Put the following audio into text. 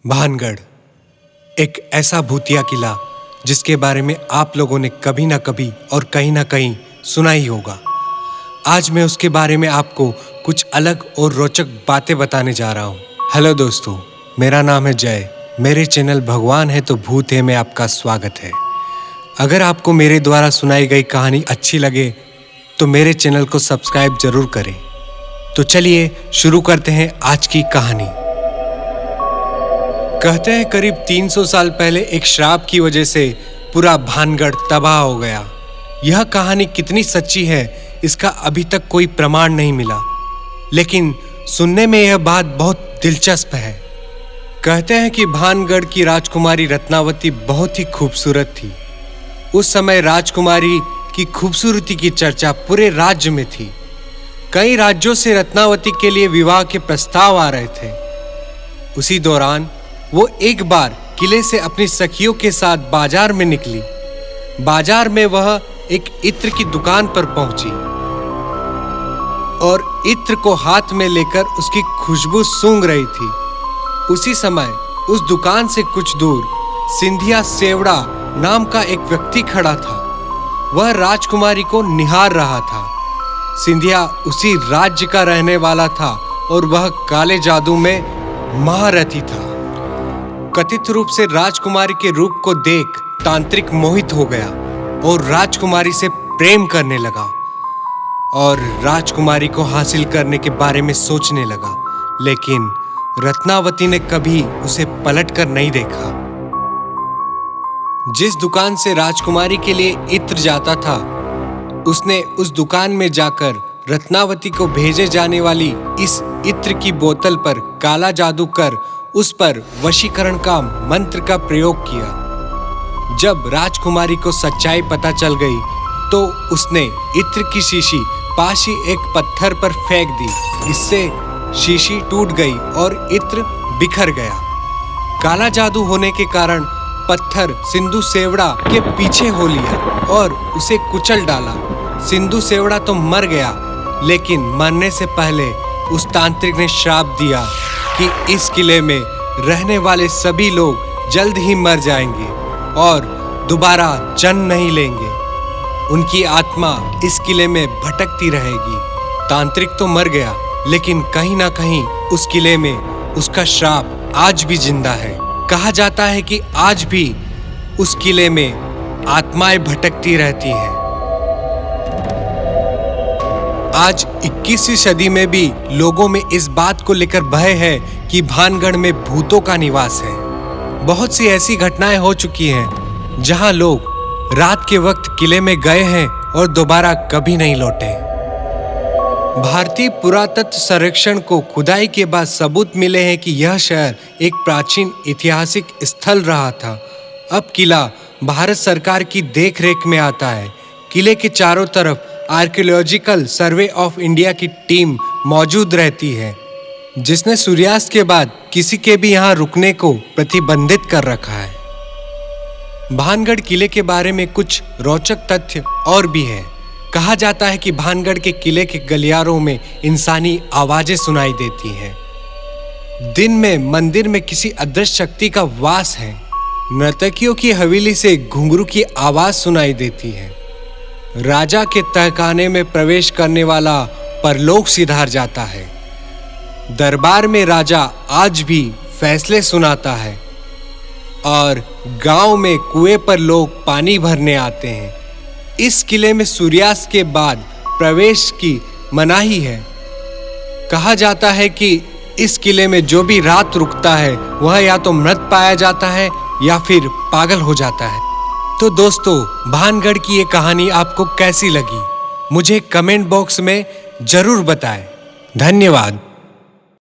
भानगढ़ एक ऐसा भूतिया किला जिसके बारे में आप लोगों ने कभी ना कभी और कहीं ना कहीं सुना ही होगा। आज मैं उसके बारे में आपको कुछ अलग और रोचक बातें बताने जा रहा हूँ। हेलो दोस्तों, मेरा नाम है जय। मेरे चैनल भगवान है तो भूत है में आपका स्वागत है। अगर आपको मेरे द्वारा सुनाई गई कहानी अच्छी लगे तो मेरे चैनल को सब्सक्राइब जरूर करें। तो चलिए शुरू करते हैं आज की कहानी। कहते हैं करीब 300 साल पहले एक श्राप की वजह से पूरा भानगढ़ तबाह हो गया। यह कहानी कितनी सच्ची है इसका अभी तक कोई प्रमाण नहीं मिला, लेकिन सुनने में यह बात बहुत दिलचस्प है। कहते हैं कि भानगढ़ की राजकुमारी रत्नावती बहुत ही खूबसूरत थी। उस समय राजकुमारी की खूबसूरती की चर्चा पूरे राज्य में थी। कई राज्यों से रत्नावती के लिए विवाह के प्रस्ताव आ रहे थे। उसी दौरान वो एक बार किले से अपनी सखियों के साथ बाजार में निकली। बाजार में वह एक इत्र की दुकान पर पहुंची और इत्र को हाथ में लेकर उसकी खुशबू सूंघ रही थी। उसी समय उस दुकान से कुछ दूर सिंधिया सेवड़ा नाम का एक व्यक्ति खड़ा था। वह राजकुमारी को निहार रहा था। सिंधिया उसी राज्य का रहने वाला था और वह काले जादू में महारथी था। कथित रूप से राजकुमारी के रूप को देख तांत्रिक मोहित हो गया और राजकुमारी से प्रेम करने लगा और राजकुमारी को हासिल करने के बारे में सोचने लगा, लेकिन रत्नावती ने कभी उसे पलटकर नहीं देखा। जिस दुकान से राजकुमारी के लिए इत्र जाता था, उसने उस दुकान में जाकर रत्नावती को भेजे जाने वाली इस इत्र की बोतल पर काला जादू कर उस पर वशीकरण का मंत्र का प्रयोग किया। जब राजकुमारी को सच्चाई पता चल गई तो उसने इत्र की शीशी पास ही एक पत्थर पर फेंक दी। इससे शीशी टूट गई और इत्र बिखर गया। काला जादू होने के कारण पत्थर सिंधु सेवड़ा के पीछे हो लिया और उसे कुचल डाला। सिंधु सेवड़ा तो मर गया, लेकिन मरने से पहले उस तांत्रिक ने श्राप दिया कि इस किले में रहने वाले सभी लोग जल्द ही मर जाएंगे और दोबारा जन्म नहीं लेंगे। उनकी आत्मा इस किले में भटकती रहेगी। तांत्रिक तो मर गया, लेकिन कहीं ना कहीं उस किले में उसका श्राप आज भी जिंदा है। कहा जाता है कि आज भी उस किले में आत्माएं भटकती रहती हैं। आज 21वीं सदी में भी लोगों में इस बात को लेकर भय है कि भानगढ़ में भूतों का निवास है। बहुत सी ऐसी घटनाएं हो चुकी हैं जहां लोग रात के वक्त किले में गए हैं और दोबारा कभी नहीं लौटे। भारतीय पुरातत्व सर्वेक्षण को खुदाई के बाद सबूत मिले हैं कि यह शहर एक प्राचीन ऐतिहासिक स्थल रहा था। अब किला भारत सरकार की देखरेख में आता है। किले के चारों तरफ आर्कियोलॉजिकल सर्वे ऑफ इंडिया की टीम मौजूद रहती है, जिसने सूर्यास्त के बाद किसी के भी यहाँ रुकने को प्रतिबंधित कर रखा है। भानगढ़ किले के बारे में कुछ रोचक तथ्य और भी है। कहा जाता है कि भानगढ़ के किले के गलियारों में इंसानी आवाजें सुनाई देती हैं। दिन में मंदिर में किसी अदृश्य शक्ति का वास है। नर्तकियों की हवेली से घुंघरू की आवाज सुनाई देती है। राजा के तहखाने में प्रवेश करने वाला परलोक सिधार जाता है। दरबार में राजा आज भी फैसले सुनाता है और गांव में कुएं पर लोग पानी भरने आते हैं। इस किले में सूर्यास्त के बाद प्रवेश की मनाही है। कहा जाता है कि इस किले में जो भी रात रुकता है वह या तो मृत पाया जाता है या फिर पागल हो जाता है। तो दोस्तों, भानगढ़ की ये कहानी आपको कैसी लगी मुझे कमेंट बॉक्स में जरूर बताएं। धन्यवाद।